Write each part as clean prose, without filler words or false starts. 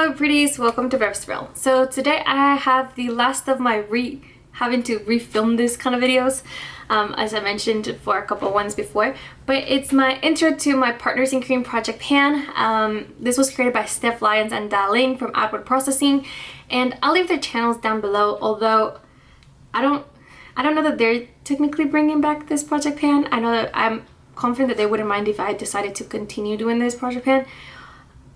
Hello pretties, welcome to Revsville. So today I have the last of my having to refilm this kind of videos, as I mentioned for a couple ones before, but it's my intro to my Partners in Cream project pan. This was created by Steph Lyon and DaLin from Outward Processing, and I'll leave their channels down below, although I don't know that they're technically bringing back this project pan. I know that I'm confident that they wouldn't mind if I decided to continue doing this project pan,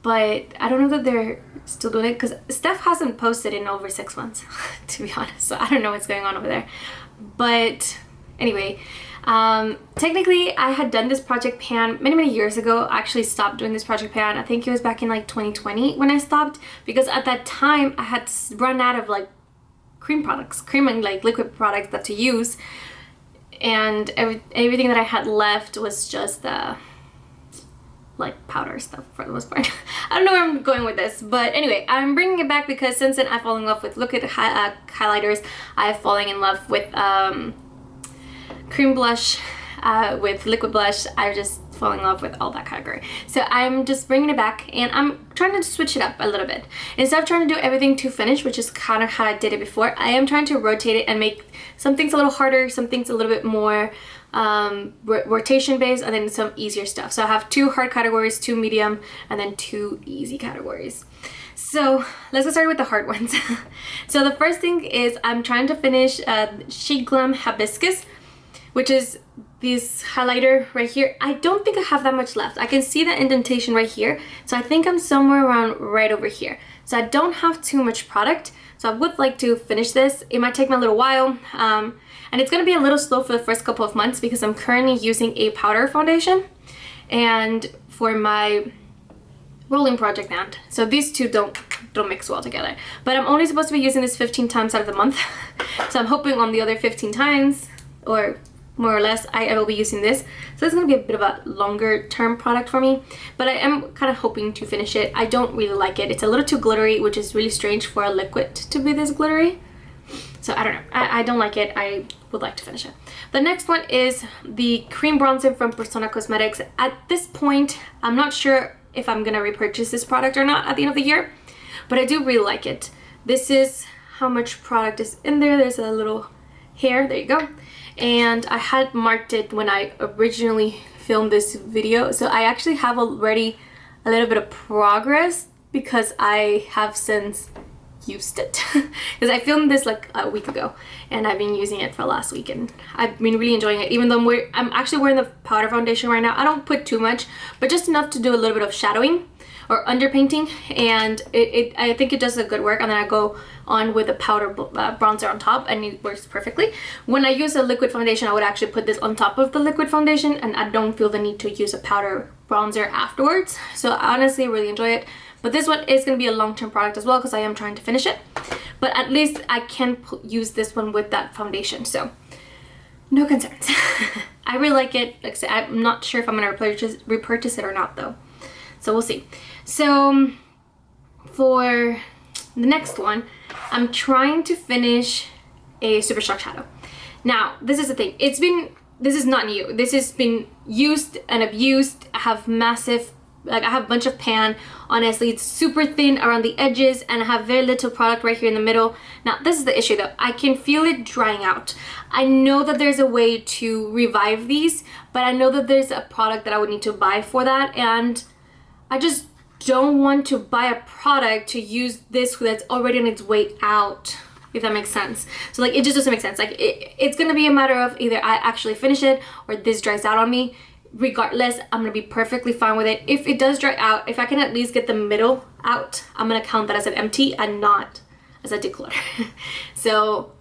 but I don't know that they're still doing it because Steph hasn't posted in over 6 months, to be honest. So I don't know what's going on over there. But anyway, technically I had done this project pan many years ago. I actually stopped doing this project pan. I think it was back in like 2020 when I stopped, because at that time I had run out of like cream and like liquid products that to use, and everything that I had left was just like powder stuff for the most part. I don't know where I'm going with this, but anyway, I'm bringing it back because since then I've fallen in love with liquid highlighters. I've fallen in love with cream blush, with liquid blush. I've just fallen in love with all that category. So I'm just bringing it back, and I'm trying to switch it up a little bit. Instead of trying to do everything to finish, which is kind of how I did it before, I am trying to rotate it and make some things a little harder, some things a little bit more rotation based, and then some easier stuff. So I have 2 hard categories, 2 medium, and then 2 easy categories. So let's get started with the hard ones. So the first thing is I'm trying to finish SheGlam Hibiscus, which is this highlighter right here. I don't think I have that much left. I can see the indentation right here, so I think I'm somewhere around right over here. So I don't have too much product, so I would like to finish this. It might take me a little while, and it's going to be a little slow for the first couple of months because I'm currently using a powder foundation and for my rolling project band. So these two don't mix well together. But I'm only supposed to be using this 15 times out of the month. So I'm hoping on the other 15 times, or more or less, I will be using this. So it's going to be a bit of a longer term product for me, but I am kind of hoping to finish it. I don't really like it. It's a little too glittery, which is really strange for a liquid to be this glittery. So I don't know. I don't like it. I would like to finish it. The next one is the cream bronzer from Persona Cosmetics. At this point, I'm not sure if I'm going to repurchase this product or not at the end of the year, but I do really like it. This is how much product is in there. There's a little hair. There you go. And I had marked it when I originally filmed this video. So I actually have already a little bit of progress because I have since used it. Because I filmed this like a week ago and I've been using it for last week and I've been really enjoying it. Even though I'm actually wearing the powder foundation right now. I don't put too much, but just enough to do a little bit of shadowing or underpainting, and I think it does a good work. And then I go on with a powder bronzer on top and it works perfectly. When I use a liquid foundation, I would actually put this on top of the liquid foundation, and I don't feel the need to use a powder bronzer afterwards. So I honestly really enjoy it. But this one is going to be a long-term product as well because I am trying to finish it. But at least I can use this one with that foundation, so no concerns. I really like it. Like I said, I'm not sure if I'm going to repurchase it or not though. So we'll see. So for the next one, I'm trying to finish a Super Shock Shadow. Now, this is the thing. This is not new. This has been used and abused. I have I have a bunch of pan. Honestly, it's super thin around the edges and I have very little product right here in the middle. Now, this is the issue though. I can feel it drying out. I know that there's a way to revive these, but I know that there's a product that I would need to buy for that, and I just don't want to buy a product to use this that's already on its way out, if that makes sense. So like, it just doesn't make sense. Like it's gonna be a matter of either I actually finish it or this dries out on me. Regardless, I'm gonna be perfectly fine with it. If it does dry out, if I can at least get the middle out, I'm gonna count that as an empty and not as a declutter. So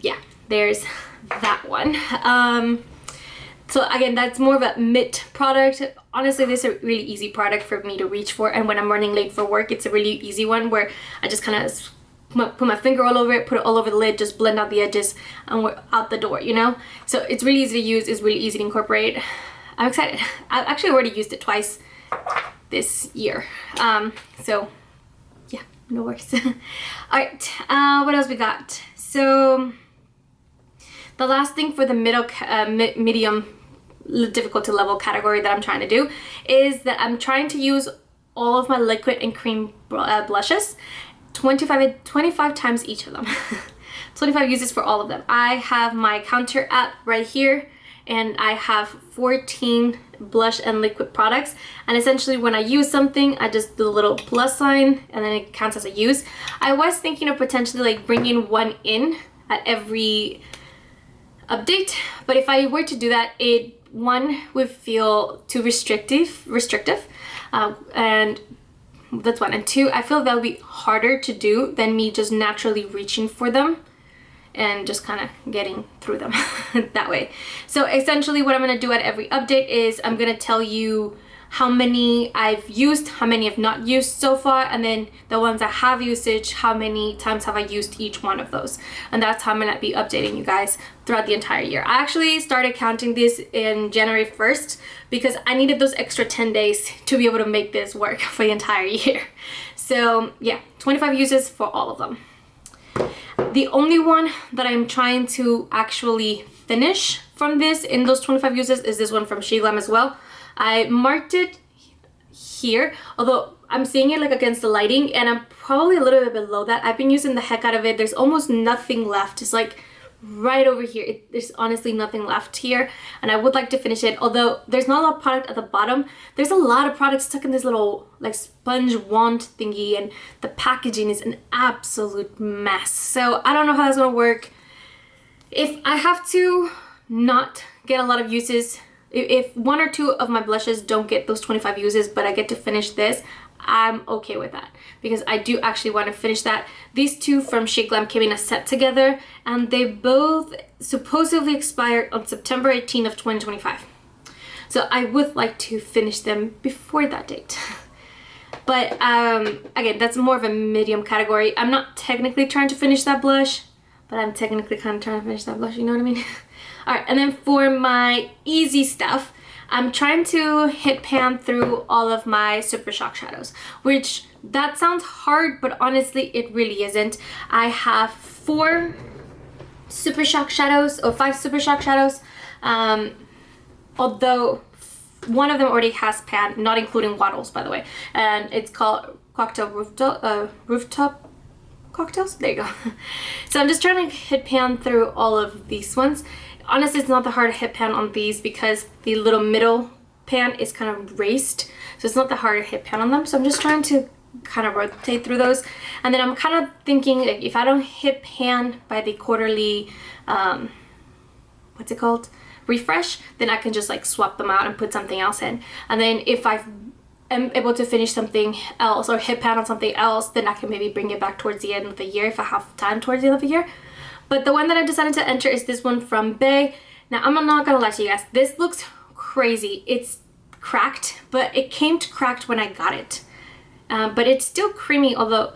yeah, there's that one. So again, that's more of a mid product. Honestly, this is a really easy product for me to reach for, and when I'm running late for work, it's a really easy one where I just kind of put my finger all over it, put it all over the lid, just blend out the edges, and we're out the door, you know? So it's really easy to use, it's really easy to incorporate. I'm excited. I've actually already used it twice this year. So yeah, no worries. All right, what else we got? So the last thing for the medium difficulty level category that I'm trying to do is that I'm trying to use all of my liquid and cream blushes, 25 times each of them. 25 uses for all of them. I have my counter app right here, and I have 14 blush and liquid products, and essentially when I use something, I just do a little plus sign and then it counts as a use. I was thinking of potentially like bringing one in at every update, but if I were to do that, one would feel too restrictive, and that's one, and two, I feel that would be harder to do than me just naturally reaching for them and just kind of getting through them that way. So essentially what I'm going to do at every update is I'm going to tell you how many I've used, how many I've not used so far, and then the ones that have usage, how many times have I used each one of those. And that's how I'm going to be updating you guys throughout the entire year. I actually started counting this in January 1st because I needed those extra 10 days to be able to make this work for the entire year. So yeah, 25 uses for all of them. The only one that I'm trying to actually finish from this in those 25 uses is this one from SheGlam as well. I marked it here, although I'm seeing it like against the lighting, and I'm probably a little bit below that. I've been using the heck out of it. There's almost nothing left. It's like right over here. There's honestly nothing left here, and I would like to finish it, although there's not a lot of product at the bottom. There's a lot of products stuck in this little like sponge wand thingy, and the packaging is an absolute mess. So I don't know how that's gonna work. If I have to not get a lot of uses, if one or two of my blushes don't get those 25 uses, but I get to finish this, I'm okay with that because I do actually want to finish that. These two from SheGlam came in a set together, and they both supposedly expired on September 18th of 2025. So I would like to finish them before that date. But again, that's more of a medium category. I'm not technically trying to finish that blush, but I'm technically kind of trying to finish that blush, you know what I mean? All right, and then for my easy stuff, I'm trying to hit pan through all of my Super Shock shadows, which that sounds hard, but honestly, it really isn't. I have 4 Super Shock shadows, or 5 Super Shock shadows, although one of them already has pan, not including Wattles, by the way, and it's called Cocktail Rooftop Cocktails. There you go. So I'm just trying to hit pan through all of these ones. Honestly, it's not that hard to hit pan on these because the little middle pan is kind of raised, so it's not that hard to hit pan on them. So I'm just trying to kind of rotate through those, and then I'm kind of thinking like if I don't hit pan by the quarterly what's it called, refresh, then I can just like swap them out and put something else in. And then if I am able to finish something else or hit pan on something else, then I can maybe bring it back towards the end of the year if I have time towards the end of the year. But the one that I decided to enter is this one from Bay. Now, I'm not gonna lie to you guys, this looks crazy. It's cracked, but it came to cracked when I got it. But it's still creamy, although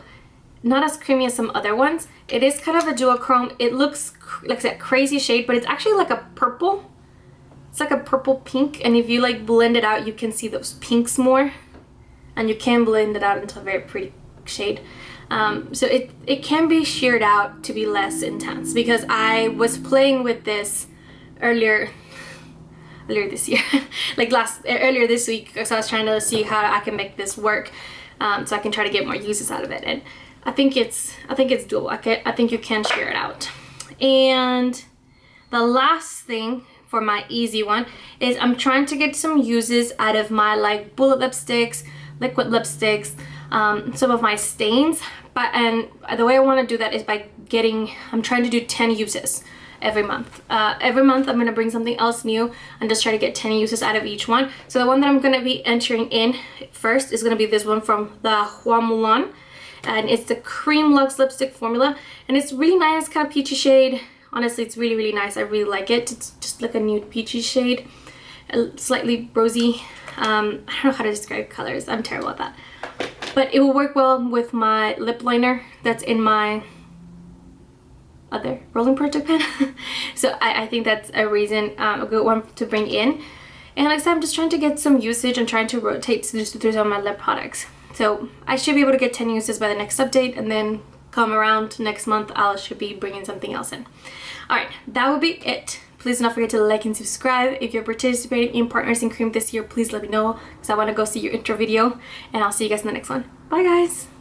not as creamy as some other ones. It is kind of a duochrome. It looks like that crazy shade, but it's actually like a purple. It's like a purple pink, and if you like blend it out, you can see those pinks more, and you can blend it out into a very pretty shade. So it can be sheared out to be less intense, because I was playing with this earlier this year, like earlier this week, so I was trying to see how I can make this work, so I can try to get more uses out of it, and I think it's doable. I think you can shear it out. And the last thing for my easy one is I'm trying to get some uses out of my like bullet lipsticks, liquid lipsticks, some of my stains, and the way I want to do that is by I'm trying to do 10 uses every month. Every month I'm going to bring something else new and just try to get 10 uses out of each one. So the one that I'm going to be entering in first is going to be this one from the Hua Mulan, and it's the Cream Luxe lipstick formula, and it's really nice, kind of peachy shade. Honestly, it's really, really nice. I really like it. It's just like a nude peachy shade, slightly rosy. I don't know how to describe colors. I'm terrible at that. But it will work well with my lip liner that's in my other rolling project pen. So I think that's a good one to bring in. And like I said, I'm just trying to get some usage and trying to rotate through some of my lip products. So I should be able to get 10 uses by the next update, and then come around next month, I should be bringing something else in. All right, that would be it. Please please do not forget to like and subscribe. If you're participating in Partners in Cream this year, please let me know because I want to go see your intro video. And I'll see you guys in the next one. Bye guys!